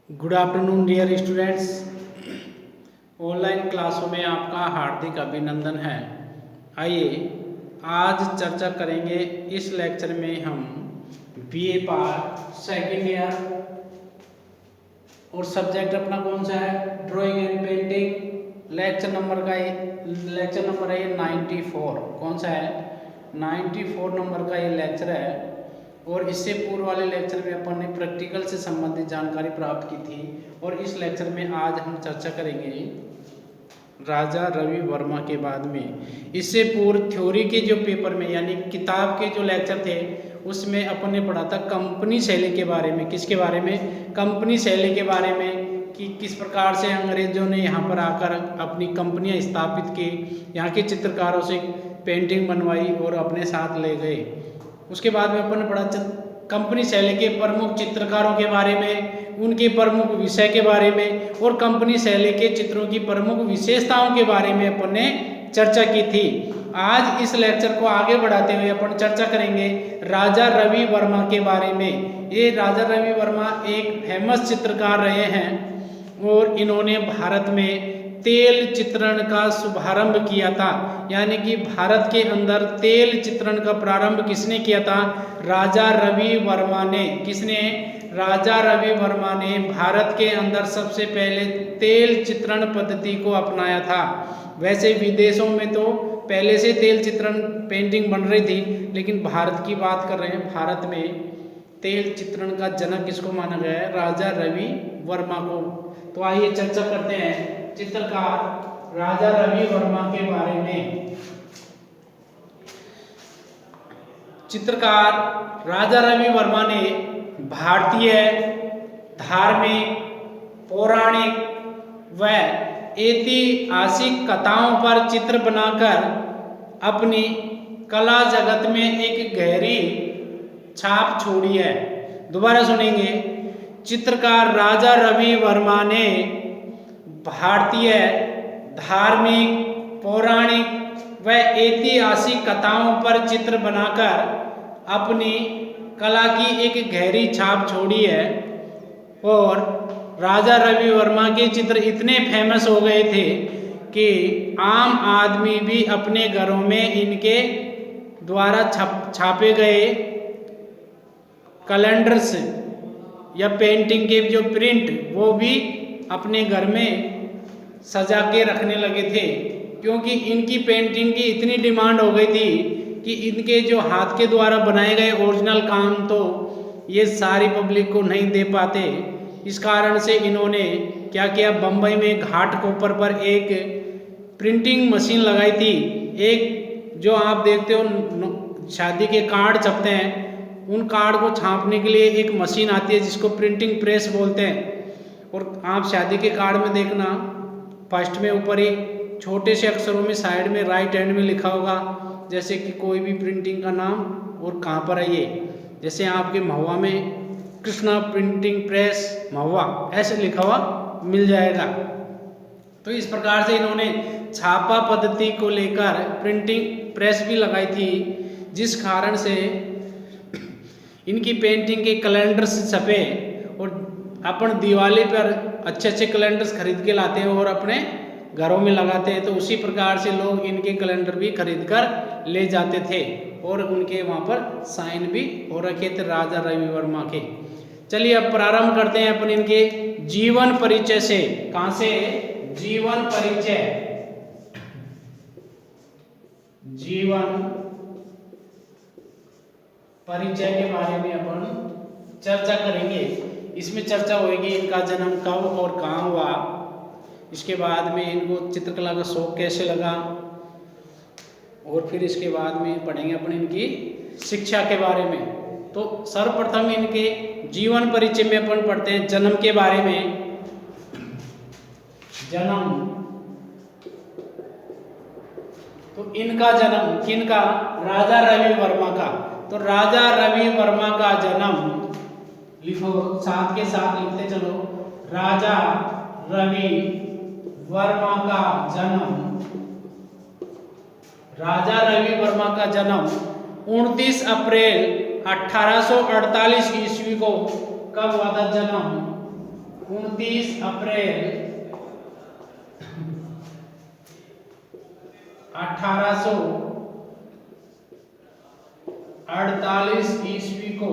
Good afternoon dear students. Online क्लासों में आपका हार्दिक अभिनंदन है। आइए आज चर्चा करेंगे। इस लेक्चर में हम बीए पार्ट सेकेंड ईयर और सब्जेक्ट अपना कौन सा है, drawing and painting. Lecture number है 94। कौन सा है, 94 नंबर का ये लेक्चर है। और इससे पूर्व वाले लेक्चर में अपन ने प्रैक्टिकल से संबंधित जानकारी प्राप्त की थी। और इस लेक्चर में आज हम चर्चा करेंगे राजा रवि वर्मा के बाद में। इससे पूर्व थ्योरी के जो पेपर में यानी किताब के जो लेक्चर थे उसमें अपन ने पढ़ा था कंपनी शैली के बारे में। किसके बारे में, कंपनी शैली के बारे में, कि किस प्रकार से अंग्रेजों ने यहाँ पर आकर अपनी कंपनियाँ स्थापित की, यहाँ के चित्रकारों से पेंटिंग बनवाई और अपने साथ ले गए। उसके बाद में अपन ने पढ़ा कंपनी शैली के प्रमुख चित्रकारों के बारे में, उनके प्रमुख विषय के बारे में और कंपनी शैली के चित्रों की प्रमुख विशेषताओं के बारे में अपन ने चर्चा की थी। आज इस लेक्चर को आगे बढ़ाते हुए अपन चर्चा करेंगे राजा रवि वर्मा के बारे में। ये राजा रवि वर्मा एक फेमस चित्रकार रहे हैं और इन्होंने भारत में तेल चित्रण का शुभारंभ किया था। यानी कि भारत के अंदर तेल चित्रण का प्रारंभ किसने किया था, राजा रवि वर्मा ने। किसने, राजा रवि वर्मा ने भारत के अंदर सबसे पहले तेल चित्रण पद्धति को अपनाया था। वैसे विदेशों में तो पहले से तेल चित्रण पेंटिंग बन रही थी, लेकिन भारत की बात कर रहे हैं। भारत में तेल चित्रण का जनक किसको माना गया है, राजा रवि वर्मा को। तो आइए चर्चा करते हैं चित्रकार राजा रवि वर्मा के बारे में। चित्रकार राजा रवि वर्मा ने भारतीय धार्मिक, पौराणिक व ऐतिहासिक कथाओं पर चित्र बनाकर अपनी कला जगत में एक गहरी छाप छोड़ी है। दोबारा सुनेंगे, चित्रकार राजा रवि वर्मा ने भारतीय धार्मिक, पौराणिक व ऐतिहासिक कथाओं पर चित्र बनाकर अपनी कला की एक गहरी छाप छोड़ी है। और राजा रवि वर्मा के चित्र इतने फेमस हो गए थे कि आम आदमी भी अपने घरों में इनके द्वारा छापे गए कैलेंडर्स या पेंटिंग के जो प्रिंट वो भी अपने घर में सजा के रखने लगे थे, क्योंकि इनकी पेंटिंग की इतनी डिमांड हो गई थी कि इनके जो हाथ के द्वारा बनाए गए ओरिजिनल काम तो ये सारी पब्लिक को नहीं दे पाते। इस कारण से इन्होंने क्या किया, बम्बई में घाट कोपर पर एक प्रिंटिंग मशीन लगाई थी। एक जो आप देखते हो शादी के कार्ड छपते हैं, उन कार्ड को छापने के लिए एक मशीन आती है जिसको प्रिंटिंग प्रेस बोलते हैं। और आप शादी के कार्ड में देखना, फर्स्ट में ऊपर ही छोटे से अक्षरों में साइड में राइट हैंड में लिखा होगा, जैसे कि कोई भी प्रिंटिंग का नाम और कहाँ पर है ये। जैसे आपके महुआ में कृष्णा प्रिंटिंग प्रेस महुआ ऐसे लिखा हुआ मिल जाएगा। तो इस प्रकार से इन्होंने छापा पद्धति को लेकर प्रिंटिंग प्रेस भी लगाई थी, जिस कारण से इनकी पेंटिंग के कैलेंडर्स छपे। और अपन दिवाली पर अच्छे अच्छे कैलेंडर्स खरीद के लाते हैं और अपने घरों में लगाते हैं। तो उसी प्रकार से लोग इनके कैलेंडर भी खरीद कर ले जाते थे और उनके वहाँ पर साइन भी हो रखे थे राजा रवि वर्मा के। चलिए अब प्रारंभ करते हैं अपन इनके जीवन परिचय से। कहाँ से, जीवन परिचय। जीवन परिचय के बारे में अपन चर्चा करेंगे। इसमें चर्चा होगी इनका जन्म कब और कहाँ हुआ, इसके बाद में इनको चित्रकला का शौक कैसे लगा, और फिर इसके बाद में पढ़ेंगे अपन इनकी शिक्षा के बारे में। तो सर्वप्रथम इनके जीवन परिचय में अपन पढ़ते हैं जन्म के बारे में। जन्म, तो इनका जन्म किनका, राजा रवि वर्मा का। तो राजा रवि वर्मा का जन्म लिखो, साथ के साथ लिखते चलो, राजा रवि वर्मा का जन्म, राजा रवि वर्मा का जन्म 29 अप्रैल 1848 ईस्वी को कब हुआ था जन्म, 29 अप्रैल 1848 ईस्वी को,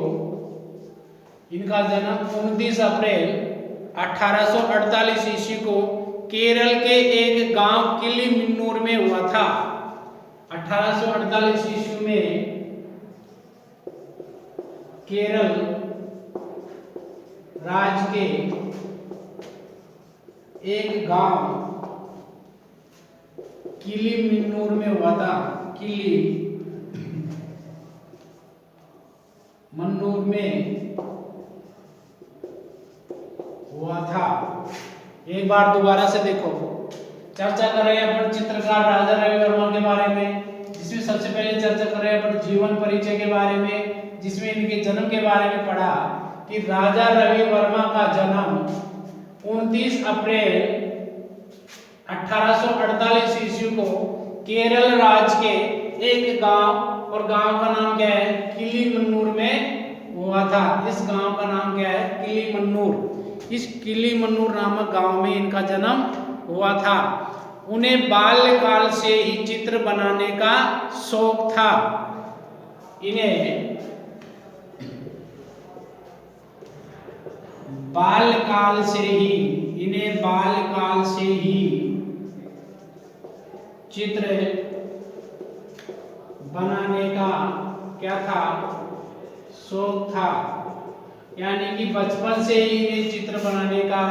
इनका जन्म 29 अप्रैल 1848 ईस्वी को केरल के एक गांव किलिमन्नूर में हुआ था। 1848 ईस्वी में केरल राज्य के एक गांव किलिमन्नूर में हुआ था। किलिमन्नूर में हुआ था। एक बार दोबारा से देखो, चर्चा कर रहे हैं अपन चित्रकार राजा रवि वर्मा के बारे में, जिसमें सबसे पहले चर्चा कर रहे हैं अपन जीवन परिचय के बारे में, जिसमें इनके जन्म के बारे में पढ़ा कि राजा रवि वर्मा का जन्म 29 अप्रैल 1848 ईस्वी को केरल राज्य के एक गांव, और गांव का नाम क्या है, किलिमन्नूर में हुआ था। इस गांव का नाम क्या है, किलिमन्नूर। इस किलिमन्नूर नामक गांव में इनका जन्म हुआ था। उन्हें बाल्यकाल से ही चित्र बनाने का शौक था। इन्हें बाल्यकाल से ही चित्र बनाने का क्या था, शौक था। यानी कि बचपन से ही इन्हें चित्र बनाने का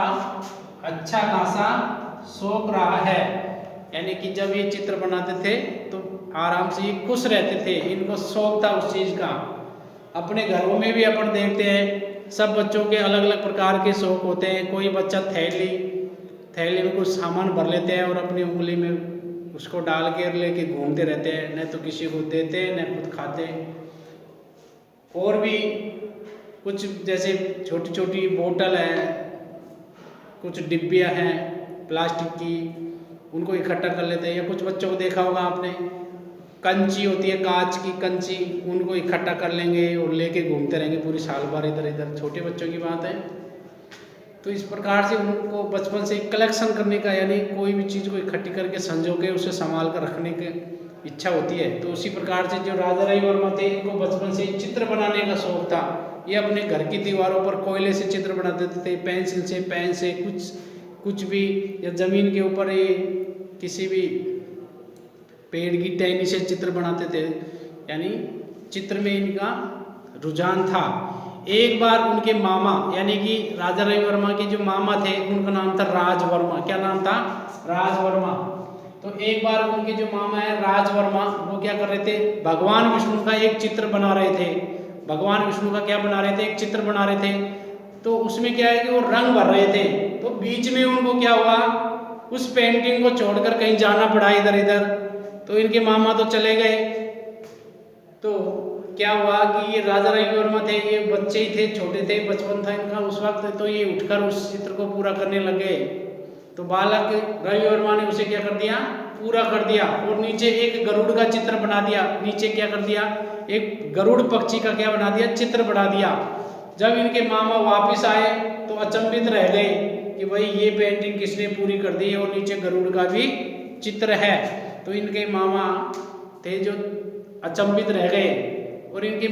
अच्छा खासा शौक रहा है। यानी कि जब ये चित्र बनाते थे तो आराम से ये खुश रहते थे, इनको शौक था उस चीज का। अपने घरों में भी अपन देखते हैं, सब बच्चों के अलग अलग प्रकार के शौक होते हैं। कोई बच्चा थैली में कुछ सामान भर लेते हैं और अपनी उंगली में उसको डाल के लेके घूमते रहते हैं, न तो किसी को देते हैं न खुद खाते हैं। और भी कुछ जैसे छोटी छोटी बोतल है, कुछ डिब्बियाँ हैं प्लास्टिक की, उनको इकट्ठा कर लेते हैं। या कुछ बच्चों को देखा होगा आपने, कंची होती है कांच की कंची, उनको इकट्ठा कर लेंगे और लेके घूमते रहेंगे पूरी साल भर इधर इधर। छोटे बच्चों की बात है। तो इस प्रकार से उनको बचपन से कलेक्शन करने का, यानी कोई भी चीज़ को इकट्ठी करके संजो के उसे संभाल कर रखने की इच्छा होती है। तो उसी प्रकार से जो राजा रवि वर्मा थे, इनको बचपन से चित्र बनाने का शौक था। ये अपने घर की दीवारों पर कोयले से चित्र बनाते थे, पेंसिल से, पेन से, कुछ भी, या जमीन के ऊपर ये किसी भी पेड़ की टहनी से चित्र बनाते थे। यानी चित्र में इनका रुझान था। एक बार उनके मामा, यानी कि राजा रवि वर्मा के जो मामा थे, उनका नाम था राज वर्मा। क्या नाम था, राज वर्मा। तो एक बार उनके जो मामा है राज वर्मा, वो क्या कर रहे थे, भगवान विष्णु का एक चित्र बना रहे थे। भगवान विष्णु का क्या बना रहे थे, एक चित्र बना रहे थे। तो उसमें क्या है कि वो रंग भर रहे थे। तो बीच में उनको क्या हुआ, उस पेंटिंग को छोड़कर कहीं जाना पड़ा इधर इधर। तो इनके मामा तो चले गए। तो क्या हुआ कि ये राजा रवि वर्मा थे, ये बच्चे ही थे, छोटे थे, बचपन था इनका उस वक्त। तो ये उठकर उस चित्र को पूरा करने लगे। तो बालक रवि वर्मा ने उसे क्या कर दिया, पूरा कर दिया। और नीचे एक गरुड़ का चित्र बना दिया। नीचे क्या कर दिया, एक गरुड़ पक्षी का क्या बना दिया, चित्र बना दिया। जब इनके मामा वापिस आए तो अचंभित रह गए कि भाई ये पेंटिंग किसने पूरी कर दी, और नीचे गरुड़ का भी चित्र है। तो इनके मामा थे जो अचंभित रह गए। और इनके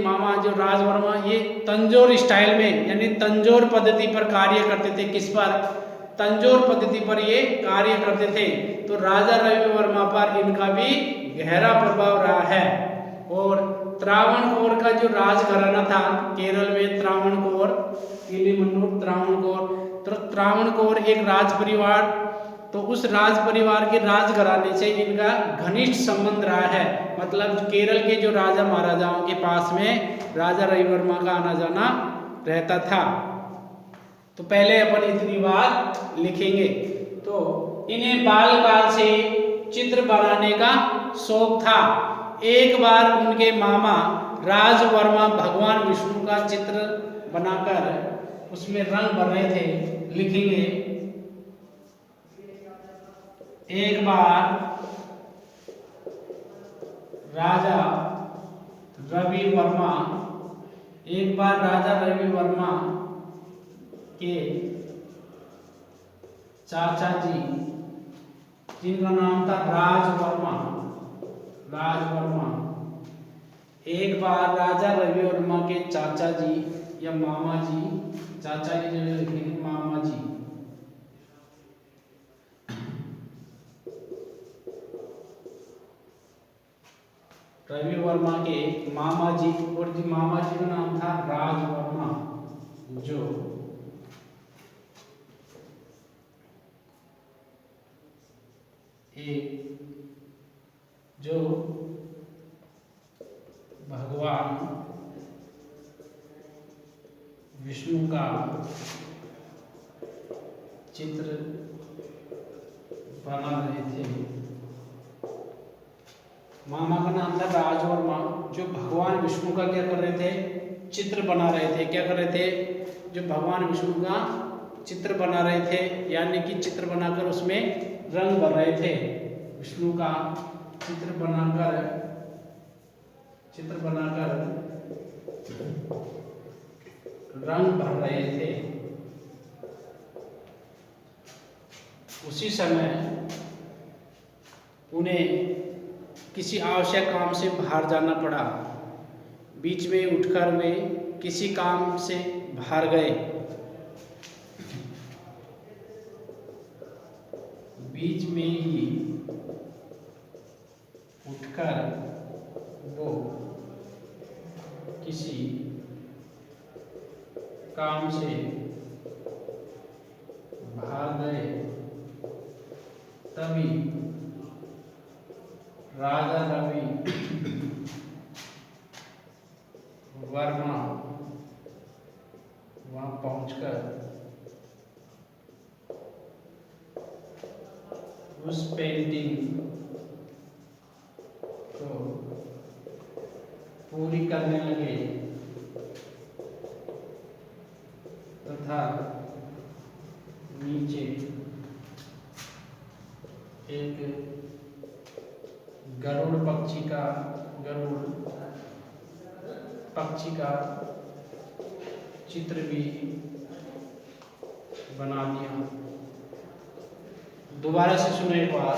मामा जो राज वर्मा, ये तंजौर स्टाइल में, यानी तंजौर पद्धति पर कार्य करते थे। किस पर, तंजौर पद्धति पर ये कार्य करते थे। तो राजा रवि वर्मा पर इनका भी गहरा प्रभाव रहा है। और त्रावणकोर का जो राजघराना था केरल में, त्रावणकोर, किलिमन्नूर, त्रावणकोर, तो त्रावणकोर एक राज परिवार, तो उस राज परिवार के राजघराने से इनका घनिष्ठ संबंध रहा है। मतलब केरल के जो राजा महाराजाओं के पास में राजा रवि वर्मा का आना जाना रहता था। तो पहले अपन इतनी बात लिखेंगे। तो इन्हें बालकाल से चित्र बनाने का शौक था। एक बार उनके मामा राज वर्मा भगवान विष्णु का चित्र बनाकर उसमें रंग भर रहे थे। लिखेंगे, एक बार राजा रवि वर्मा, एक बार राजा रवि वर्मा के चाचा जी, जिनका नाम था राजवर्मा। राजवर्मा। एक बार राजा रवि वर्मा के चाचा जी या मामा जी, चाचा की जगह लिखेंगे मामा जी, रवि वर्मा के मामा जी, और जी मामा जी का नाम था राजवर्मा, जो जो भगवान विष्णु का चित्र बना रहे थे। मामा का नाम था राजवर्मा, जो भगवान विष्णु का क्या कर रहे थे, चित्र बना रहे थे। क्या कर रहे थे, जो भगवान विष्णु का चित्र बना रहे थे, यानी कि चित्र बनाकर उसमें रंग भर रहे थे। विष्णु का चित्र बनाकर रंग भर रहे थे। उसी समय उन्हें किसी आवश्यक काम से बाहर जाना पड़ा। बीच में उठकर वे किसी काम से बाहर गए। बीच में ही उठकर वो किसी काम से बाहर गए, तभी राजा रवि वर्मा वहां पहुंचकर उस पेंटिंग को पूरी करने लगे तथा नीचे एक गरुड़ पक्षी का चित्र भी बना दिया। दोबारा से सुनो एक बार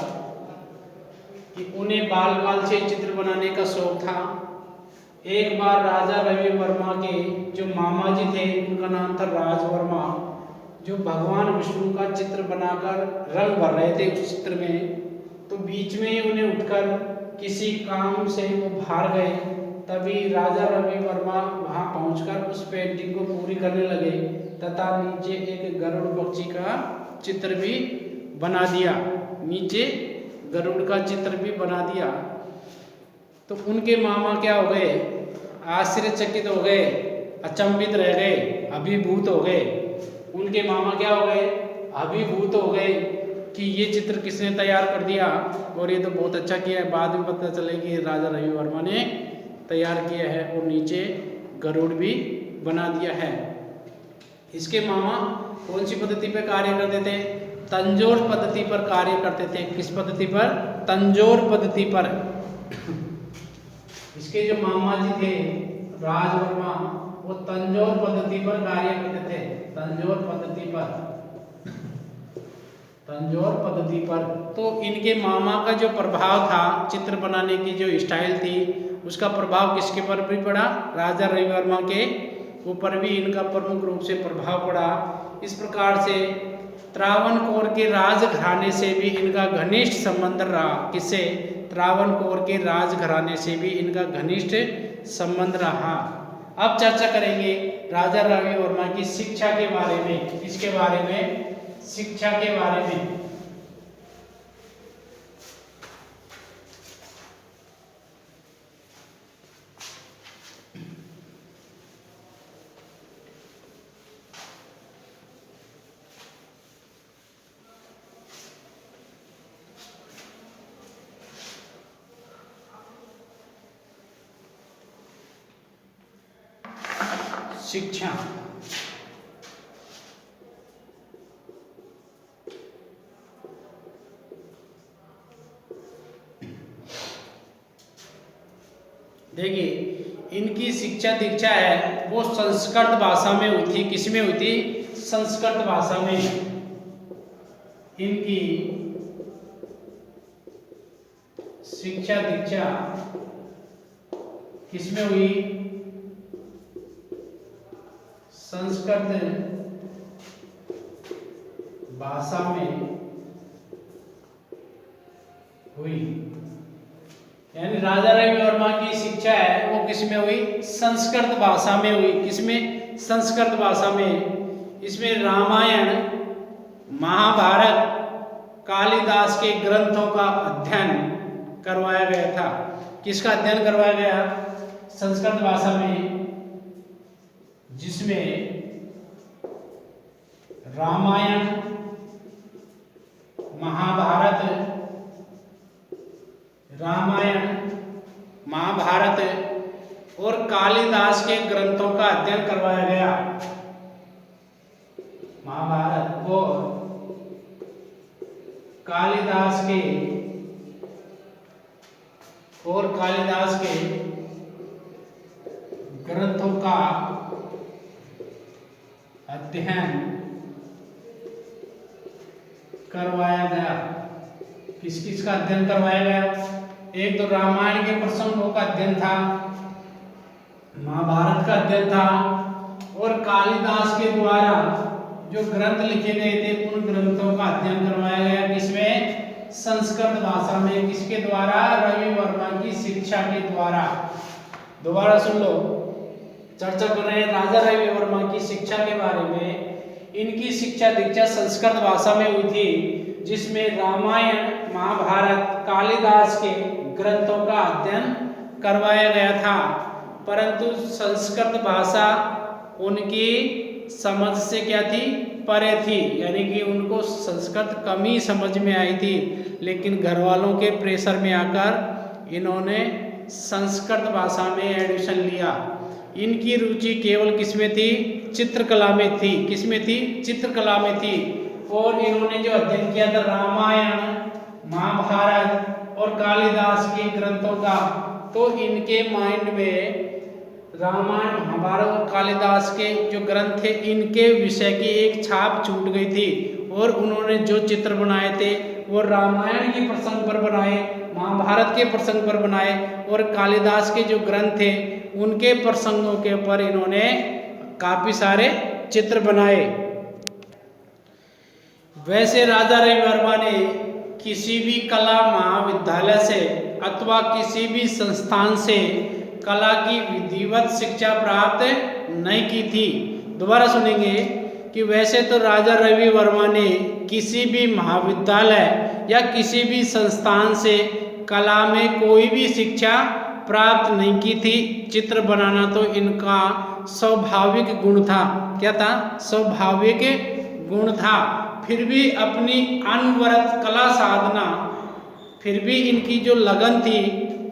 कि उन्हें बाल बाल से चित्र बनाने का शौक था। एक बार राजा रवि वर्मा के जो मामा जी थे, उनका नाम था राजवर्मा, जो भगवान विष्णु का चित्र बनाकर रंग भर रहे थे उस चित्र में, तो बीच में उन्हें उठकर किसी काम से वो बाहर गए। तभी राजा रवि वर्मा वहां पहुंचकर उस पेंटिंग को पूरी करने लगे तथा नीचे एक गरुड़ पक्षी का चित्र भी बना दिया। नीचे गरुड़ का चित्र भी बना दिया। तो उनके मामा क्या हो गए, आश्चर्यचकित हो गए, अचंभित रह गए, अभिभूत हो गए। उनके मामा क्या हो गए, अभिभूत हो गए कि ये चित्र किसने तैयार कर दिया, और ये तो बहुत अच्छा किया है। बाद में पता चले कि राजा रवि वर्मा ने तैयार किया है और नीचे गरुड़ भी बना दिया है। इसके मामा कौन सी पद्धति पर कार्य करते थे, तंजोर पद्धति पर कार्य करते थे। किस पद्धति पर, तंजोर पद्धति पर। इसके जो मामा जी थे राजवर्मा, वो तंजोर पद्धति पर कार्य करते थे। तंजोर पद्धति पर। तो इनके मामा का जो प्रभाव था, चित्र बनाने की जो स्टाइल थी, उसका प्रभाव किसके पर भी पड़ा, राजा रवि वर्मा के ऊपर भी इनका प्रमुख रूप से प्रभाव पड़ा। इस प्रकार से त्रावणकोर के राजघराने से भी इनका घनिष्ठ संबंध रहा। किससे, त्रावणकोर के राजघराने से भी इनका घनिष्ठ संबंध रहा। अब चर्चा करेंगे राजा रवि वर्मा की शिक्षा के बारे में। किसके बारे में, शिक्षा के बारे में। शिक्षा। देखिए, इनकी शिक्षा दीक्षा है वो संस्कृत भाषा में हुई थी। किस में हुई थी, संस्कृत भाषा में। इनकी शिक्षा दीक्षा किसमें हुई? संस्कृत भाषा में हुई। यानी राजा रवि वर्मा की शिक्षा है वो किसमें हुई? संस्कृत भाषा में हुई। किसमें? संस्कृत भाषा में। इसमें रामायण, महाभारत, कालिदास के ग्रंथों का अध्ययन करवाया गया था। किसका अध्ययन करवाया गया? संस्कृत भाषा में, जिसमें रामायण, महाभारत, और कालिदास के ग्रंथों का अध्ययन करवाया गया। महाभारत और कालिदास के ग्रंथों का अध्ययन करवाया गया। किस किस का अध्ययन करवाया गया? एक तो रामायण के प्रसंगों का अध्ययन था, महाभारत का अध्ययन था, और कालिदास के द्वारा जो ग्रंथ लिखे गए थे उन ग्रंथों का अध्ययन करवाया गया। किसमें? संस्कृत भाषा में। किसके द्वारा? रवि वर्मा की शिक्षा के द्वारा। दोबारा सुन लो, चर्चा कर रहे हैं राजा रवि वर्मा की शिक्षा के बारे में। इनकी शिक्षा दीक्षा संस्कृत भाषा में हुई थी, जिसमें रामायण, महाभारत, कालिदास के ग्रंथों का अध्ययन करवाया गया था। परंतु संस्कृत भाषा उनकी समझ से क्या थी? परे थी। यानी कि उनको संस्कृत कम ही समझ में आई थी। लेकिन घर वालों के प्रेशर में आकर इन्होंने संस्कृत भाषा में एडमिशन लिया। इनकी रुचि केवल किसमें थी? चित्रकला में थी। किसमें थी? चित्रकला में थी। और इन्होंने जो अध्ययन किया था रामायण, महाभारत और कालिदास के ग्रंथों का, तो इनके माइंड में रामायण, महाभारत और कालिदास के जो ग्रंथ थे इनके विषय की एक छाप छूट गई थी। और उन्होंने जो चित्र बनाए थे वो रामायण के प्रसंग पर बनाए, महाभारत के प्रसंग पर बनाए, और कालिदास के जो ग्रंथ थे उनके प्रसंगों के ऊपर इन्होंने काफी सारे चित्र बनाए। वैसे राजा रवि वर्मा ने किसी भी कला महाविद्यालय से अथवा किसी भी संस्थान से कला की विधिवत शिक्षा प्राप्त नहीं की थी। दोबारा सुनेंगे कि वैसे तो राजा रवि वर्मा ने किसी भी महाविद्यालय या किसी भी संस्थान से कला में कोई भी शिक्षा प्राप्त नहीं की थी। चित्र बनाना तो इनका स्वाभाविक गुण था। क्या था? स्वाभाविक गुण था। फिर भी अपनी अनवरत कला साधना, फिर भी इनकी जो लगन थी,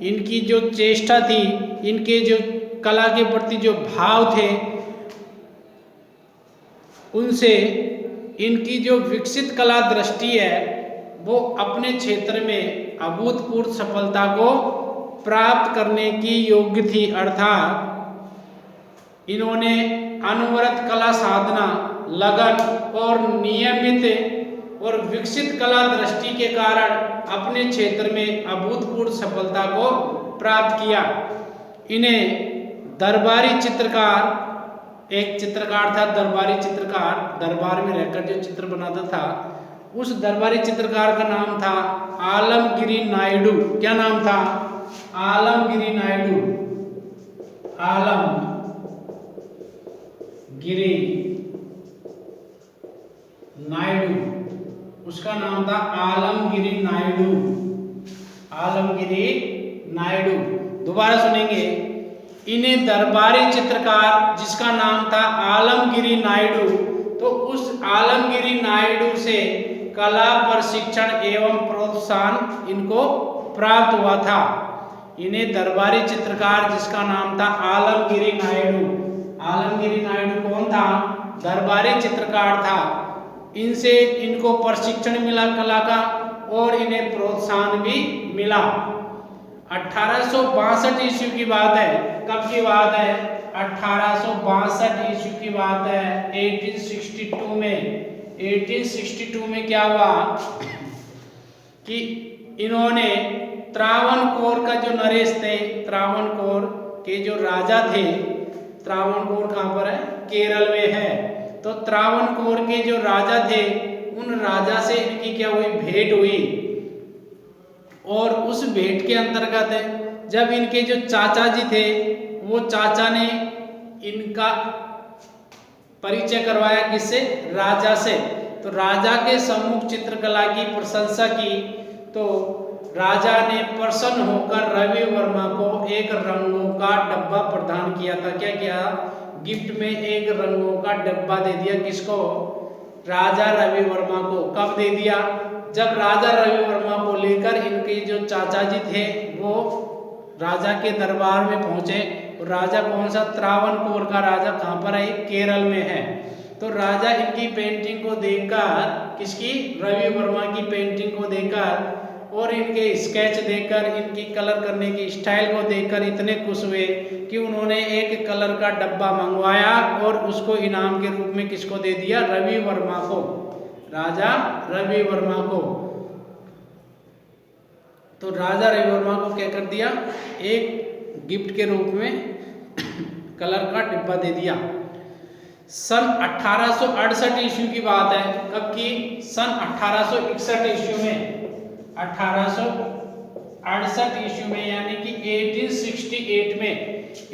इनकी जो चेष्टा थी, इनके जो कला के प्रति जो भाव थे, उनसे इनकी जो विकसित कला दृष्टि है वो अपने क्षेत्र में अभूतपूर्व सफलता को प्राप्त करने की योग्य थी। अर्थात इन्होंने अनवरत कला साधना, लगन और नियमित और विकसित कला दृष्टि के कारण अपने क्षेत्र में अभूतपूर्व सफलता को प्राप्त किया। इन्हें दरबारी चित्रकार, एक चित्रकार था दरबारी चित्रकार, दरबार में रहकर जो चित्र बनाता था, उस दरबारी चित्रकार का नाम था आलमगिरी नायडू। क्या नाम था? आलमगिरी नायडू। आलमगिरी नायडू, उसका नाम था आलमगिरी नायडू। आलमगिरी नायडू। दोबारा सुनेंगे, इन्हें दरबारी चित्रकार जिसका नाम था आलमगिरी नायडू, तो उस आलमगिरी नायडू से कला प्रशिक्षण एवं प्रोत्साहन इनको प्राप्त हुआ था। इन्हें दरबारी चित्रकार जिसका नाम था आलमगिरी नायडू। आलमगिरी नायडू कौन था? दरबारी चित्रकार था। इनसे इनको प्रशिक्षण मिला कला का और इन्हें प्रोत्साहन भी मिला। 1862 ईस्वी की बात है। कब की बात है? 1862 ईस्वी की बात है। 1862 में 1862 में क्या हुआ कि इन्होंने त्रावणकोर का जो नरेश थे, त्रावणकोर के जो राजा थे, त्रावणकोर कहाँ पर है? केरल में है। तो त्रावणकोर के जो राजा थे, उन राजा से इनकी क्या हुई? भेंट हुई। और उस भेंट के अंतर्गत जब इनके जो चाचा जी थे, वो चाचा ने इनका परिचय करवाया किससे? राजा से। तो राजा के सम्मुख चित्रकला की प्रशंसा की तो राजा ने प्रसन्न होकर रवि वर्मा को एक रंगों का डब्बा प्रदान किया था। क्या किया? गिफ्ट में एक रंगों का डब्बा दे दिया। किसको? राजा रवि वर्मा को। कब दे दिया? जब राजा रवि वर्मा को लेकर इनके जो चाचा जी थे वो राजा के दरबार में पहुंचे। राजा कौन सा? त्रावणकोर का राजा। कहाँ पर है? केरल में है। तो राजा इनकी पेंटिंग को देखकर, किसकी? रवि वर्मा की पेंटिंग को देखकर और इनके स्केच देखकर, इनकी कलर करने की स्टाइल को देखकर इतने खुश हुए कि उन्होंने एक कलर का डब्बा मंगवाया और उसको इनाम के रूप में किसको दे दिया? रवि वर्मा को, राजा रवि वर्मा को। तो राजा रवि वर्मा को क्या कर दिया? एक गिफ्ट के रूप में कलर का डिब्बा दे दिया। सन 1868 ईस्वी की बात है। कब की? सन 1861 ईस्वी में। 1868 ईस्वी में, यानी कि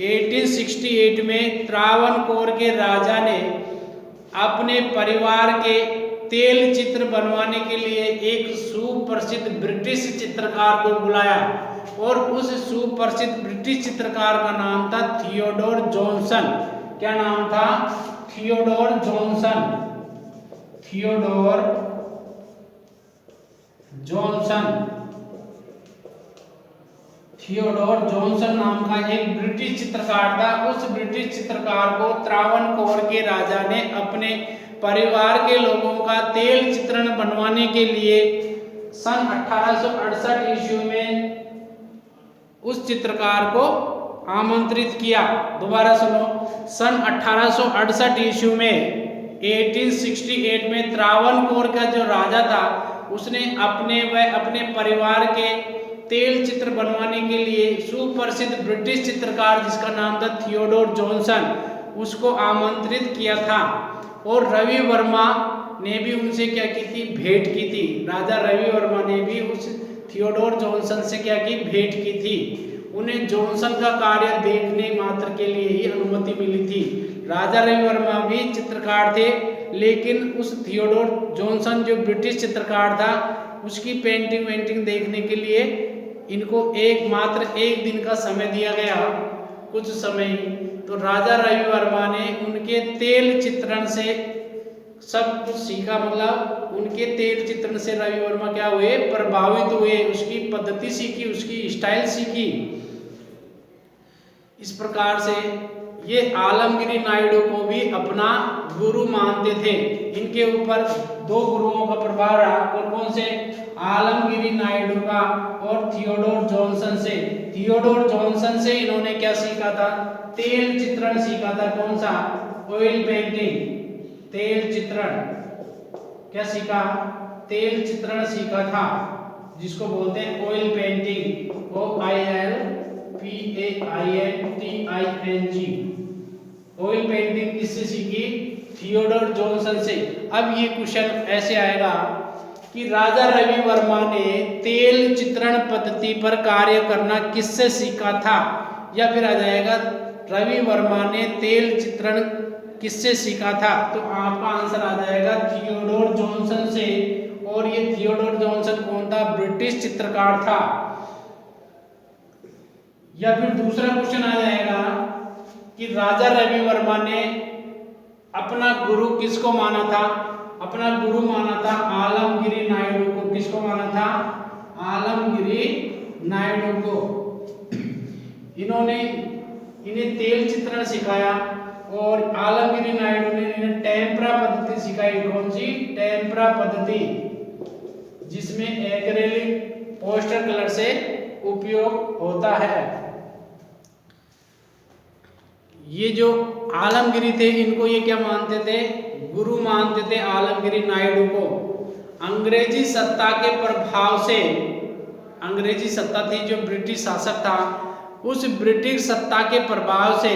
1868 में त्रावणकोर के राजा ने अपने परिवार के तेल चित्र बनवाने के लिए एक सुप्रसिद्ध ब्रिटिश चित्रकार को बुलाया और उस सुप्रसिद्ध ब्रिटिश चित्रकार का नाम था थियोडोर जॉनसन। क्या नाम था? Theodore Johnson. Theodore Johnson. Theodore Johnson नाम का एक ब्रिटिश चित्रकार था। उस ब्रिटिश चित्रकार को त्रावणकोर के राजा ने अपने परिवार के लोगों का तेल चित्रण बनवाने के लिए सन 1868 ईस्वी में उस चित्रकार को आमंत्रित किया। दोबारा सुनो, सन 1868 ईस्वी में 1868 में त्रावणकोर का जो राजा था उसने अपने व अपने परिवार के तेल चित्र बनवाने के लिए सुप्रसिद्ध ब्रिटिश चित्रकार जिसका नाम था थियोडोर जॉनसन, उसको आमंत्रित किया था। और रवि वर्मा ने भी उनसे क्या की थी? भेंट की थी। राजा रवि वर्मा ने भी उस थियोडोर जॉनसन से क्या की? भेंट की थी। उन्हें जॉनसन का कार्य देखने मात्र के लिए ही अनुमति मिली थी। राजा रवि वर्मा भी चित्रकार थे, लेकिन उस थियोडोर जॉनसन जो ब्रिटिश चित्रकार था उसकी पेंटिंग देखने के लिए इनको मात्र एक दिन का समय दिया गया, कुछ समय। तो राजा रवि वर्मा ने उनके तेल चित्रण से सब कुछ सीखा। मतलब उनके तेल चित्रण से रवि वर्मा क्या हुए? प्रभावित हुए। उसकी पद्धति सीखी, उसकी स्टाइल सीखी। इस प्रकार से ये आलमगिरी नायडू को भी अपना गुरु मानते थे। इनके ऊपर दो गुरुओं का प्रभाव रहा। कौन से? आलमगिरी नायडू का और थियोडोर जॉनसन से। थियोडोर जॉनसन से इन्होंने क्या सीखा था? तेल चित्रण सीखा था। कौन सा? Oil painting. तेल चित्रण क्या सीखा? तेल चित्रण सीखा था, जिसको बोलते हैं oil painting. OILPAINTING। Oil painting किससे सीखी? थियोडोर जॉनसन से। अब ये क्वेश्चन ऐसे आएगा कि राजा रवि वर्मा ने तेल चित्रण पद्धति पर कार्य करना किससे सीखा था? या फिर आ जाएगा रवि वर्मा ने तेल चित्रण किससे सीखा था? तो आपका आंसर आ जाएगा थियोडोर जॉनसन से। और ये थियोडोर जॉनसन कौन था? ब्रिटिश चित्रकार था। या फिर दूसरा क्वेश्चन आ जाएगा कि राजा रवि वर्मा ने अपना गुरु किसको माना था? अपना गुरु माना था आलमगिरी नायडू को। किसको माना था? आलमगिरी नायडू को। इन्हें तेल चित्रण सिखाया और आलमगिरी नायडू ने इन्हें टेम्परा पद्धति सिखाई। कौन सी? टेम्परा पद्धति, जिसमें एक्रेलिक पोस्टर कलर से उपयोग होता है। ये जो आलमगिरी थे, इनको ये क्या मानते थे? गुरु मानते थे आलमगीर नायडू को। अंग्रेजी सत्ता के प्रभाव से, अंग्रेजी सत्ता थी जो ब्रिटिश शासक था, उस ब्रिटिश सत्ता के प्रभाव से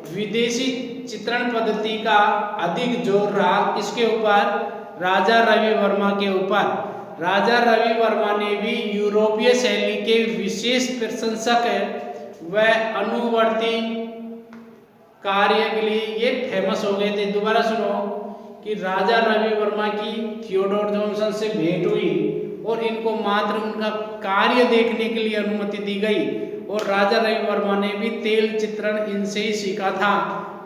विदेशी चित्रण पद्धति का अधिक जोर रहा। किसके ऊपर? राजा रवि वर्मा के ऊपर। राजा रवि वर्मा ने भी यूरोपीय शैली के विशेष प्रशंसक व अनुवर्ती कार्य के लिए ये फेमस हो गए थे। दोबारा सुनो कि राजा रवि वर्मा की थियोडोर जॉनसन से भेंट हुई और इनको मात्र उनका कार्य देखने के लिए अनुमति दी गई और राजा रवि वर्मा ने भी तेल चित्रण इनसे ही सीखा था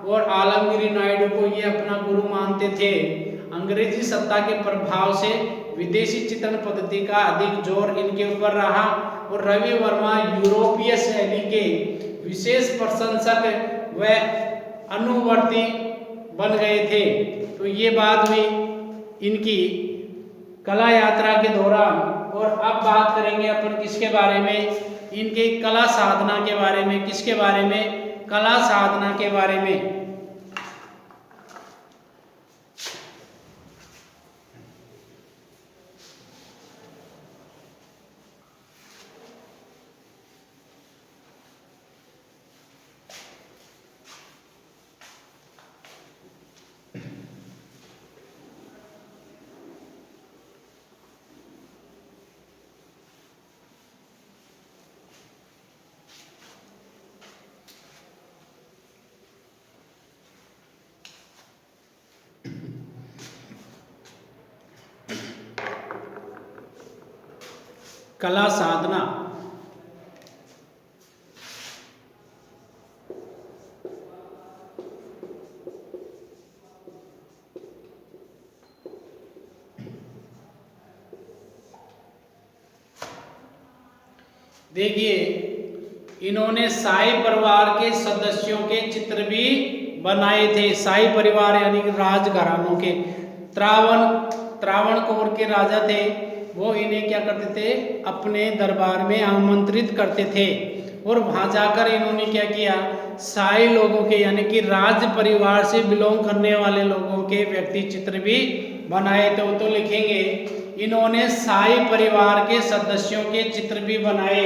और आलमगीर नायडू को ये अपना गुरु मानते थे। अंग्रेजी सत्ता के प्रभाव से विदेशी चित्रण पद्धति का अधिक जोर इनके ऊपर रहा और रवि वर्मा यूरोपीय शैली के विशेष प्रशंसक व अनुवर्ती बन गए थे। तो ये बात हुई इनकी कला यात्रा के दौरान। और अब बात करेंगे अपन किसके बारे में? इनके कला साधना के बारे में। किसके बारे में? कला साधना के बारे में। कला साधना। देखिए, इन्होंने शाही परिवार के सदस्यों के चित्र भी बनाए थे। शाही परिवार यानी कि राजघरानों के। त्रावणकोर के राजा थे, वो इन्हें क्या करते थे? अपने दरबार में आमंत्रित करते थे और वहां जाकर इन्होंने क्या किया? शाही लोगों के यानी कि राज परिवार से बिलोंग करने वाले लोगों के व्यक्ति चित्र भी बनाए थे। तो लिखेंगे इन्होंने शाही परिवार के सदस्यों के चित्र भी बनाए।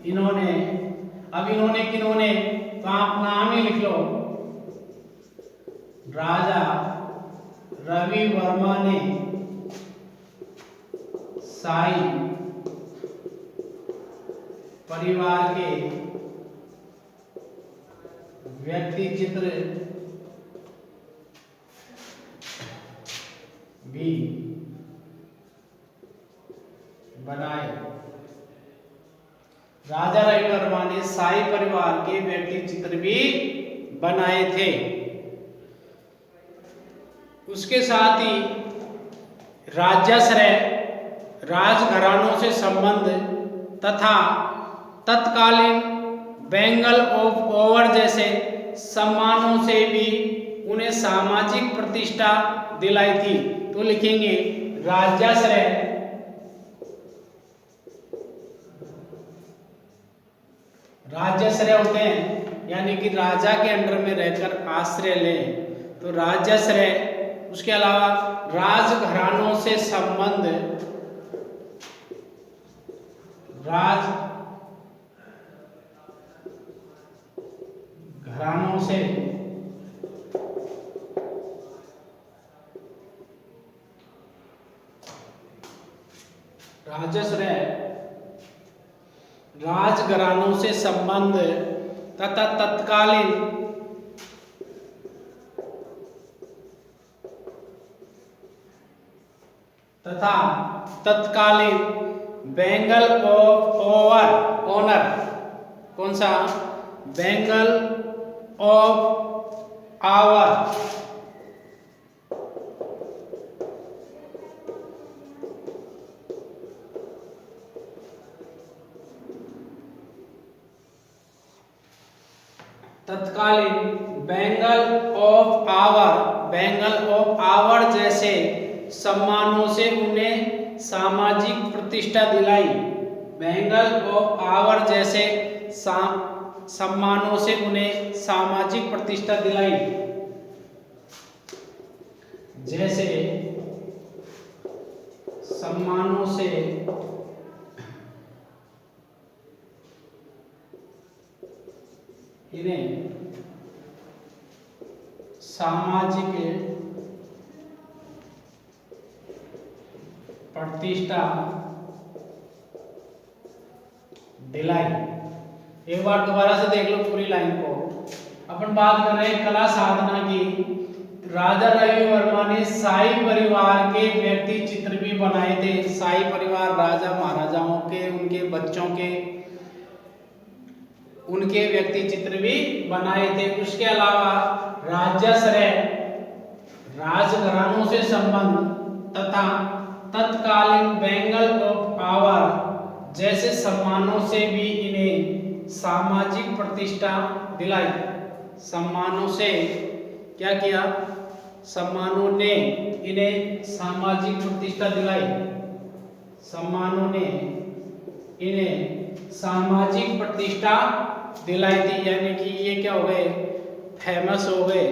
इन्होंने, अब इन्होंने किन्होंने? तो आप नाम ही लिख लो। राजा रवि वर्मा ने शाही परिवार के व्यक्ति चित्र भी बनाए। राजा रवि वर्मा ने शाही परिवार के व्यक्ति चित्र भी बनाए थे। उसके साथ ही राज्याश्रय, राजघरानों से संबंध तथा तत्कालीन बेंगल ऑफ ओवर जैसे सम्मानों से भी उन्हें सामाजिक प्रतिष्ठा दिलाई थी। तो लिखेंगे राज्याश्रय, राज्याश्रय होते हैं यानी कि राजा के अंडर में रहकर आश्रय लें, तो राज्याश्रय। उसके अलावा राजघरानों से संबंध, राजघरानों से राज्याश्रय, राजघरानों से संबंध तथा तत्कालीन बेंगल ऑफ ओवर ऑनर। कौन सा? बेंगल ऑफ आवर तत्कालीन बेंगल ऑफ आवर जैसे सम्मानों से उन्हें सामाजिक प्रतिष्ठा दिलाई। बेंगल ऑफ आवर जैसे सम्मानों से उन्हें सामाजिक प्रतिष्ठा दिलाई, जैसे सम्मानों से इन्हें सामाजिक प्रतिष्ठा दिलाई। एक बार दोबारा से देख लो पूरी लाइन को। अपन बात कर रहे हैं कला साधना की। राजा रवि वर्मा ने शाही परिवार के व्यक्ति चित्र भी बनाए थे। शाही परिवार राजा महाराजाओं के, उनके बच्चों के, उनके व्यक्ति चित्र भी बनाए थे। उसके अलावा राज्याश्रय, राजघरानों से संबंध तथा तत्कालीन बेंगल ऑफ पावर जैसे सम्मानों से भी इन्हें सामाजिक प्रतिष्ठा दिलाई। सम्मानों से क्या किया? सम्मानों ने इन्हें सामाजिक प्रतिष्ठा दिलाई। सम्मानों ने इन्हें सामाजिक प्रतिष्ठा दिलाई थी, यानी कि ये क्या हो गए? फेमस हो गए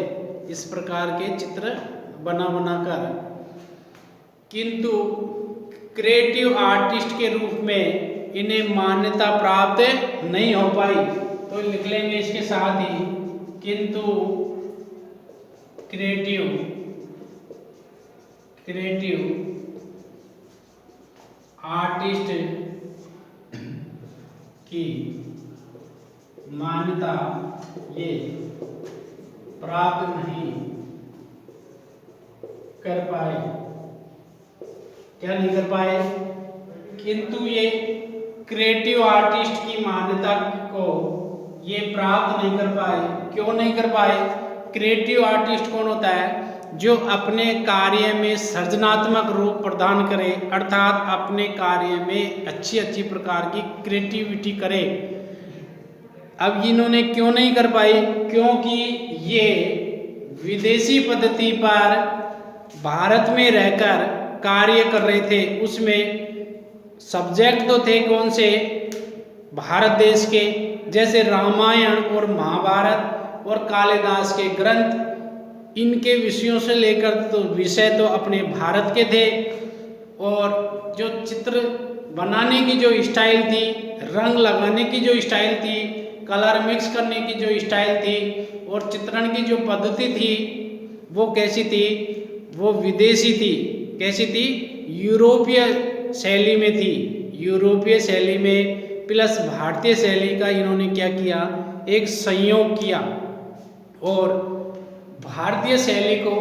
इस प्रकार के चित्र बना बनाकर। किंतु क्रिएटिव आर्टिस्ट के रूप में इन्हें मान्यता प्राप्त नहीं हो पाई। तो लिख लेंगे इसके साथ ही, किंतु क्रिएटिव आर्टिस्ट की मान्यता ये प्राप्त नहीं कर पाए। क्या नहीं कर पाए? किंतु ये क्रिएटिव आर्टिस्ट की मान्यता को ये प्राप्त नहीं कर पाए। क्यों नहीं कर पाए? क्रिएटिव आर्टिस्ट कौन होता है? जो अपने कार्य में सृजनात्मक रूप प्रदान करे, अर्थात अपने कार्य में अच्छी अच्छी प्रकार की क्रिएटिविटी करे। अब इन्होंने क्यों नहीं कर पाई? क्योंकि ये विदेशी पद्धति पर भारत में रहकर कार्य कर रहे थे। उसमें सब्जेक्ट तो थे कौन से? भारत देश के, जैसे रामायण और महाभारत और कालिदास के ग्रंथ, इनके विषयों से लेकर तो विषय तो अपने भारत के थे। और जो चित्र बनाने की जो स्टाइल थी, रंग लगाने की जो स्टाइल थी, कलर मिक्स करने की जो स्टाइल थी और चित्रण की जो पद्धति थी वो कैसी थी? वो विदेशी थी। कैसी थी? यूरोपीय शैली में थी। यूरोपीय शैली में प्लस भारतीय शैली का इन्होंने क्या किया? एक संयोग किया। और भारतीय शैली को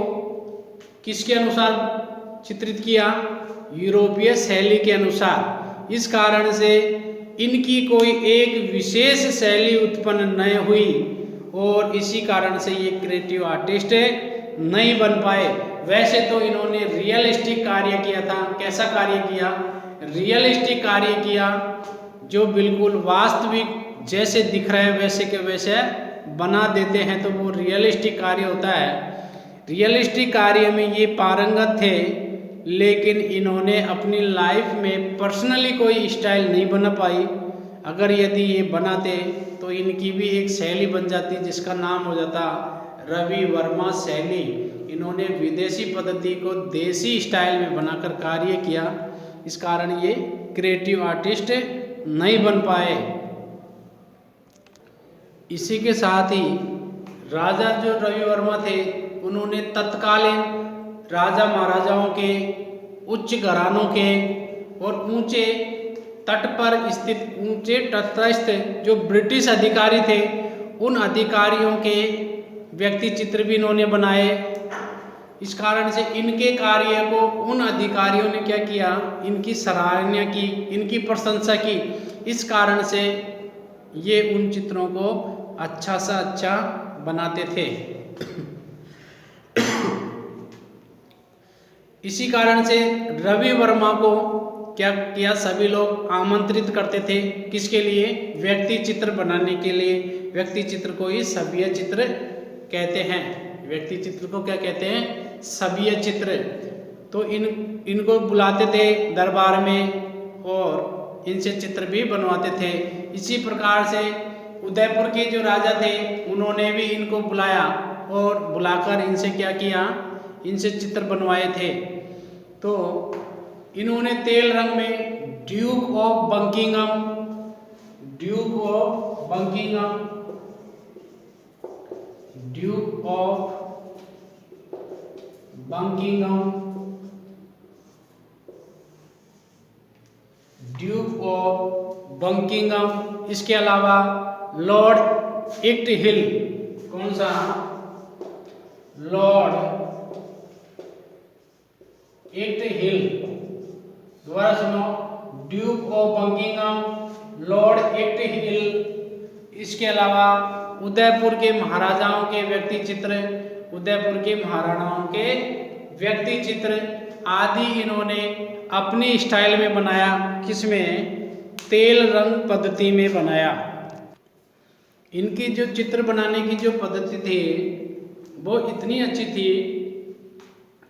किसके अनुसार चित्रित किया? यूरोपीय शैली के अनुसार। इस कारण से इनकी कोई एक विशेष शैली उत्पन्न न हुई और इसी कारण से ये क्रिएटिव आर्टिस्ट नहीं बन पाए। वैसे तो इन्होंने रियलिस्टिक कार्य किया था। कैसा कार्य किया? रियलिस्टिक कार्य किया, जो बिल्कुल वास्तविक जैसे दिख रहा है वैसे के वैसे बना देते हैं, तो वो रियलिस्टिक कार्य होता है। रियलिस्टिक कार्य में ये पारंगत थे, लेकिन इन्होंने अपनी लाइफ में पर्सनली कोई स्टाइल नहीं बना पाई। अगर यदि ये बनाते तो इनकी भी एक शैली बन जाती जिसका नाम हो जाता रवि वर्मा शैली। इन्होंने विदेशी पद्धति को देसी स्टाइल में बनाकर कार्य किया, इस कारण ये क्रिएटिव आर्टिस्ट नहीं बन पाए। इसी के साथ ही राजा जो रवि वर्मा थे, उन्होंने तत्कालीन राजा महाराजाओं के, उच्च घरानों के और ऊंचे तट पर स्थित, ऊंचे तटस्थ जो ब्रिटिश अधिकारी थे, उन अधिकारियों के व्यक्ति चित्र भी इन्होंने बनाए। इस कारण से इनके कार्य को उन अधिकारियों ने क्या किया? इनकी सराहना की, इनकी प्रशंसा की। इस कारण से ये उन चित्रों को अच्छा सा अच्छा बनाते थे। इसी कारण से रवि वर्मा को क्या किया? सभी लोग आमंत्रित करते थे। किसके लिए? व्यक्ति चित्र बनाने के लिए। व्यक्ति चित्र को ही सभ्य चित्र कहते हैं। व्यक्ति चित्र को क्या कहते हैं? सभ्य चित्र। तो इनको बुलाते थे दरबार में और इनसे चित्र भी बनवाते थे। इसी प्रकार से उदयपुर के जो राजा थे उन्होंने भी इनको बुलाया और बुलाकर इनसे क्या किया, इनसे चित्र बनवाए थे। तो इन्होंने तेल रंग में Duke of Buckingham, Duke of Buckingham, Duke of Buckingham, Duke of Buckingham, इसके अलावा लॉर्ड इक्ट हिल, कौन सा, लॉर्ड इक्ट हिल, दोबारा सुनो, ड्यूक ऑफ बकिंघम, लॉर्ड इक्ट हिल, इसके अलावा उदयपुर के महाराजाओं के व्यक्ति चित्र, उदयपुर के महाराणाओं के व्यक्ति चित्र आदि इन्होंने अपनी स्टाइल में बनाया। किसमें, तेल रंग पद्धति में बनाया। इनकी जो चित्र बनाने की जो पद्धति थी वो इतनी अच्छी थी,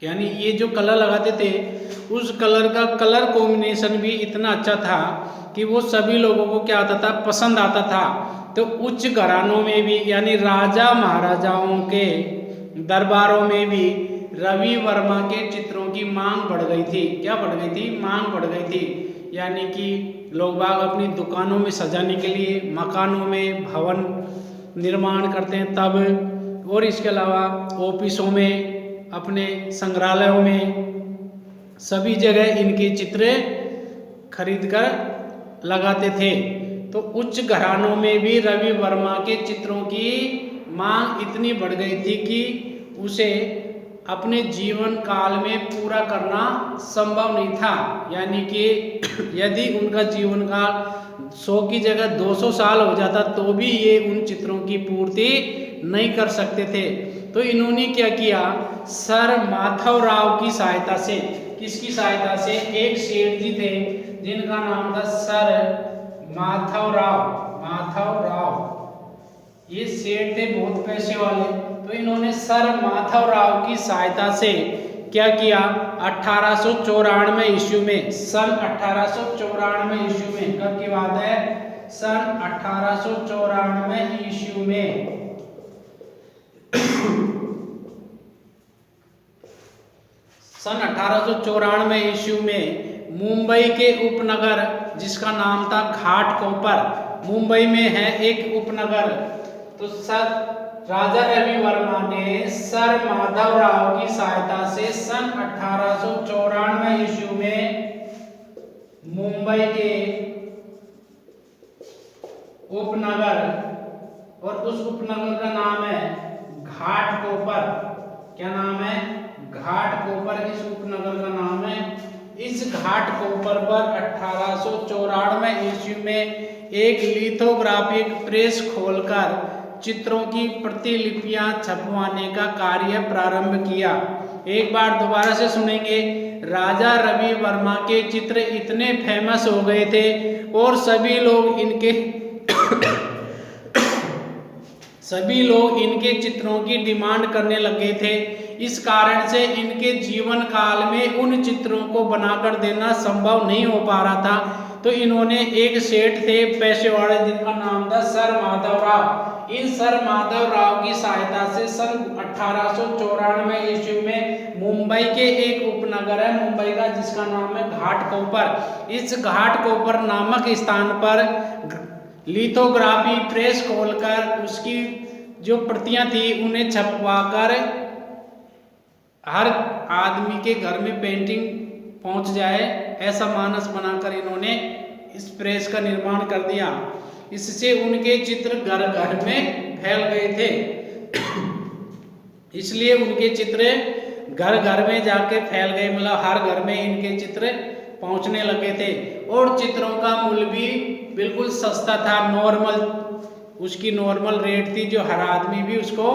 यानी ये जो कलर लगाते थे उस कलर का कलर कॉम्बिनेशन भी इतना अच्छा था कि वो सभी लोगों को क्या आता था, पसंद आता था। तो उच्च घरानों में भी, यानी राजा महाराजाओं के दरबारों में भी रवि वर्मा के चित्रों की मांग बढ़ गई थी। क्या बढ़ गई थी, मांग बढ़ गई थी। यानी कि लोग बाग अपनी दुकानों में सजाने के लिए, मकानों में भवन निर्माण करते हैं तब, और इसके अलावा ऑफिसों में, अपने संग्रहालयों में, सभी जगह इनके चित्र खरीद कर लगाते थे। तो उच्च घरानों में भी रवि वर्मा के चित्रों की मांग इतनी बढ़ गई थी कि उसे अपने जीवन काल में पूरा करना संभव नहीं था। यानी कि यदि उनका जीवन काल 100 की जगह 200 साल हो जाता तो भी ये उन चित्रों की पूर्ति नहीं कर सकते थे। तो इन्होंने क्या किया, सर माधवराव की सहायता से, किसकी सहायता से, एक सेठ जी थे जिनका नाम था सर माधवराव, माधवराव, ये सेठ थे बहुत पैसे वाले। तो इन्होंने सर माधवराव की सहायता से क्या किया, 1894 ईस्वी में, सन 1894 ईस्वी में, कब की बात है, सन 1894 ईस्वी में सन 1894 ईस्वी में मुंबई के उपनगर जिसका नाम था घाटकोपर, मुंबई में है एक उपनगर। तो सर राजा रवि वर्मा ने सर माधवराव की सहायता से सन 1894 ईस्वी में मुंबई के उपनगर, और उस उपनगर का नाम है घाटकोपर। क्या नाम है, घाटकोपर, इस उपनगर का नाम है। इस घाटकोपर पर 1894 ईस्वी में एक लिथोग्राफिक प्रेस खोलकर चित्रों की प्रतिलिपियां छपवाने का कार्य प्रारंभ किया। एक बार दोबारा से सुनेंगे। राजा रवि वर्मा के चित्र इतने फेमस हो गए थे और सभी लोग इनके चित्रों की डिमांड करने लगे थे। इस कारण से इनके जीवन काल में उन चित्रों को बनाकर देना संभव नहीं हो पा रहा था। तो इन्होंने एक सेठ थे पैसे वाले जिनका नाम था सर माधवराव, इन सर माधवराव की सहायता से सन 1894 ईस्वी में मुंबई के एक उपनगर है मुंबई का जिसका नाम है घाटकोपर। इस घाटकोपर नामक स्थान पर लिथोग्राफी प्रेस खोलकर उसकी जो प्रतियां थी उन्हें छपवाकर हर आदमी के घर में पेंटिंग पहुंच जाए, ऐसा मानस बनाकर इन्होंने इस प्रेस का निर्माण कर दिया। इससे उनके चित्र घर घर में फैल गए थे। इसलिए उनके चित्र घर घर में जाके फैल गए, मतलब हर घर में इनके चित्र पहुंचने लगे थे। और चित्रों का मूल्य भी बिल्कुल सस्ता था, नॉर्मल, उसकी नॉर्मल रेट थी जो हर आदमी भी उसको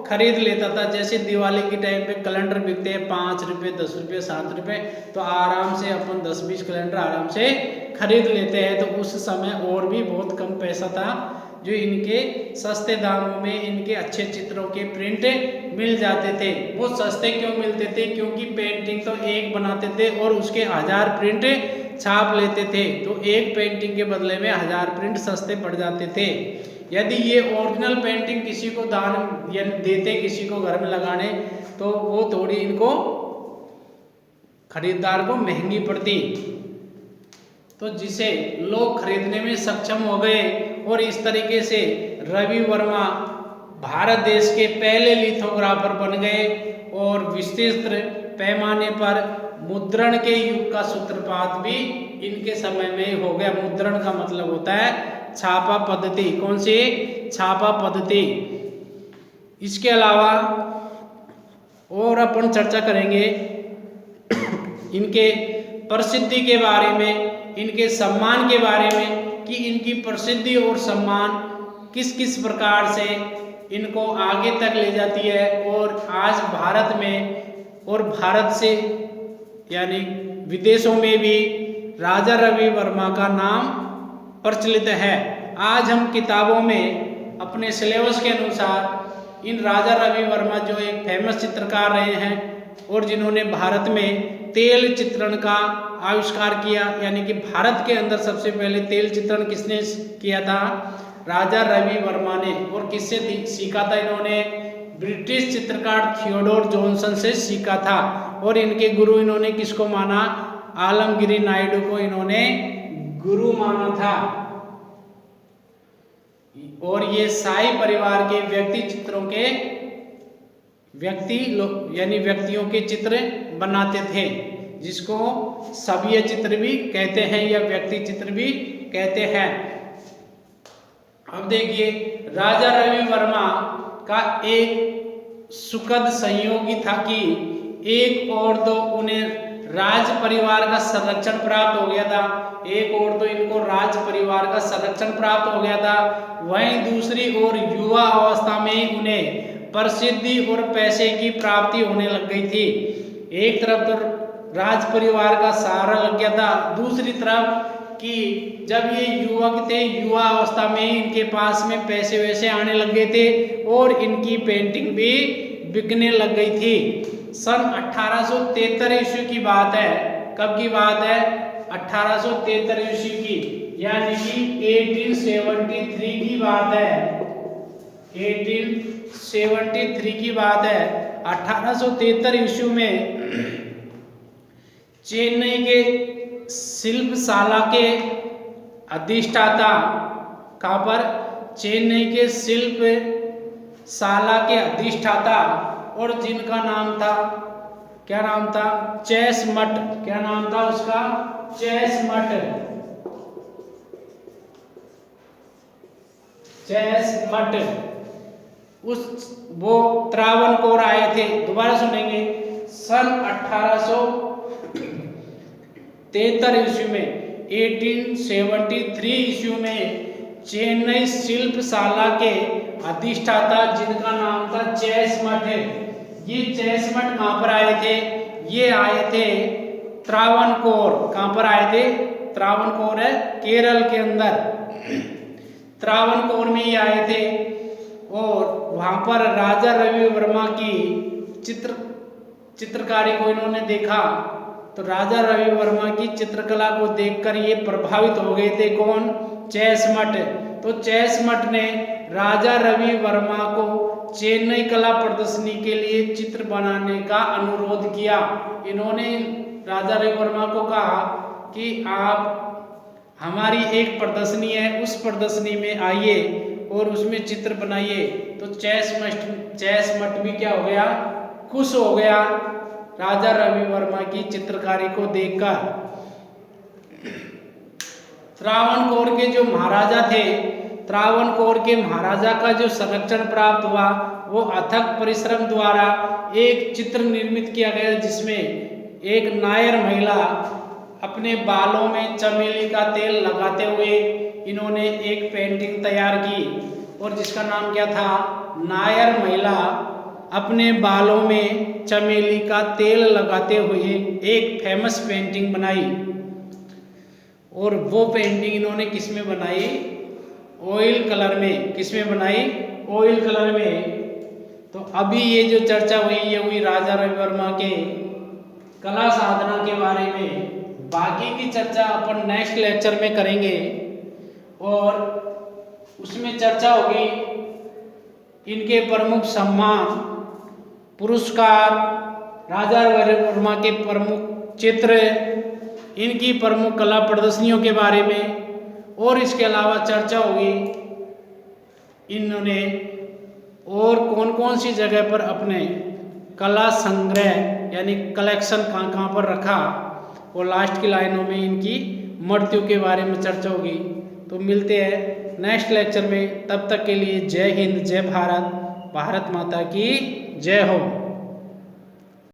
खरीद लेता था। जैसे दिवाली के टाइम पे कैलेंडर बिकते हैं 5 रुपये, 10 रुपये, 7 रुपये, तो आराम से अपन 10-20 कैलेंडर आराम से खरीद लेते हैं। तो उस समय और भी बहुत कम पैसा था जो इनके सस्ते दामों में इनके अच्छे चित्रों के प्रिंट मिल जाते थे। वो सस्ते क्यों मिलते थे, क्योंकि पेंटिंग तो एक बनाते थे और उसके 1000 प्रिंट छाप लेते थे। तो एक पेंटिंग के बदले में 1000 प्रिंट सस्ते पड़ जाते थे। यदि ये ओरिजिनल पेंटिंग किसी को दान या देते किसी को घर में लगाने, तो वो थोड़ी इनको खरीदार को महंगी पड़ती, तो जिसे लोग खरीदने में सक्षम हो गए। और इस तरीके से रवि वर्मा भारत देश के पहले लिथोग्राफर बन गए और विस्तृत पैमाने पर मुद्रण के युग का सूत्रपात भी इनके समय में हो गया। मुद्रण का मतलब होता है छापा पद्धति। कौन सी? छापा पद्धति। इसके अलावा और अपन चर्चा करेंगे इनके प्रसिद्धि के बारे में, इनके सम्मान के बारे में कि इनकी प्रसिद्धि और सम्मान किस किस प्रकार से इनको आगे तक ले जाती है। और आज भारत में और भारत से यानी विदेशों में भी राजा रवि वर्मा का नाम प्रचलित है। आज हम किताबों में अपने सिलेबस के अनुसार इन राजा रवि वर्मा जो एक फेमस चित्रकार रहे हैं और जिन्होंने भारत में तेल चित्रण का आविष्कार किया, यानी कि भारत के अंदर सबसे पहले तेल चित्रण किसने किया था? राजा रवि वर्मा ने। और किससे सीखा था इन्होंने? ब्रिटिश चित्रकार थियोडोर जॉनसन से सीखा था। और इनके गुरु इन्होंने किसको माना? आलमगिरी नायडू को इन्होंने गुरु माना था। और ये शाही परिवार के व्यक्ति चित्रों के यानी व्यक्तियों के चित्र बनाते थे, जिसको सभ्य चित्र भी कहते हैं या व्यक्ति चित्र भी कहते हैं। अब देखिए, राजा रवि वर्मा का एक सुखद संयोगी था कि एक और तो उन्हें राज परिवार का संरक्षण प्राप्त हो गया था, एक और तो इनको राज परिवार का संरक्षण प्राप्त हो गया था, वहीं दूसरी ओर युवा अवस्था में ही उन्हें प्रसिद्धि और पैसे की प्राप्ति होने लग गई थी। एक तरफ तो राज परिवार का सहारा लग गया था, दूसरी तरफ कि जब ये युवक थे, युवा अवस्था में इनके पास में पैसे वैसे आने लग गए थे और इनकी पेंटिंग भी बिकने लग गई थी। सन 1873 ईस्वी की बात है। कब की बात है? 1873 ईस्वी की, यानी कि 1873 की बात है। 1873 की बात है। 1873 ईस्वी में चेन्नई के शिल्पशाला के अधिष्ठाता, कहाँ पर? चेन्नई के शिल्पशाला के अधिष्ठाता, और जिनका नाम था, क्या नाम था? चेसमट। क्या नाम था उसका? चेसमट। चेसमट वो त्रावणकोर आए थे। दोबारा सुनेंगे। सन 1873 ईस्वी में, 1873 ईस्वी में चेन्नई शिल्पशाला के अधिष्ठाता, जिनका नाम था चेसमट, ये चेसमट कहाँ पर आए थे? ये आए थे त्रावणकोर। कहाँ पर आए थे? त्रावणकोर है केरल के अंदर। त्रावणकोर में ही आए थे और वहाँ पर राजा रवि वर्मा की चित्रकारी को इन्होंने देखा। तो राजा रवि वर्मा की चित्रकला को देखकर ये प्रभावित हो गए थे। कौन? चेसमट। तो चेसमट ने राजा रवि वर्मा को चेन्नई कला प्रदर्शनी के लिए चित्र बनाने का अनुरोध किया। इन्होंने राजा रवि वर्मा को कहा कि आप, हमारी एक प्रदर्शनी है, उस प्रदर्शनी में आइए और उसमें चित्र बनाइए। तो चेसमट भी क्या हो गया? खुश हो गया राजा रवि वर्मा की चित्रकारी को देखकर। त्रावणकोर के जो महाराजा थे, त्रावणकोर के महाराजा का जो संरक्षण प्राप्त हुआ, वो अथक परिश्रम द्वारा एक चित्र निर्मित किया गया, जिसमें एक नायर महिला अपने बालों में चमेली का तेल लगाते हुए इन्होंने एक पेंटिंग तैयार की, और जिसका नाम क्या था? नायर महिला अपने बालों में चमेली का तेल लगाते हुए एक फेमस पेंटिंग बनाई। और वो पेंटिंग इन्होंने किस में बनाई? ऑयल कलर में। किस में बनाई? ऑयल कलर में। तो अभी ये जो चर्चा हुई, ये हुई राजा रवि वर्मा के कला साधना के बारे में। बाकी की चर्चा अपन नेक्स्ट लेक्चर में करेंगे। और उसमें चर्चा होगी इनके प्रमुख सम्मान, पुरस्कार, राजा वर्मा के प्रमुख चित्र, इनकी प्रमुख कला प्रदर्शनियों के बारे में, और इसके अलावा चर्चा होगी इन्होंने और कौन कौन सी जगह पर अपने कला संग्रह यानी कलेक्शन कहाँ कहाँ पर रखा, और लास्ट की लाइनों में इनकी मृत्यु के बारे में चर्चा होगी। तो मिलते हैं नेक्स्ट लेक्चर में, तब तक के लिए जय हिंद, जय भारत, भारत माता की जय हो।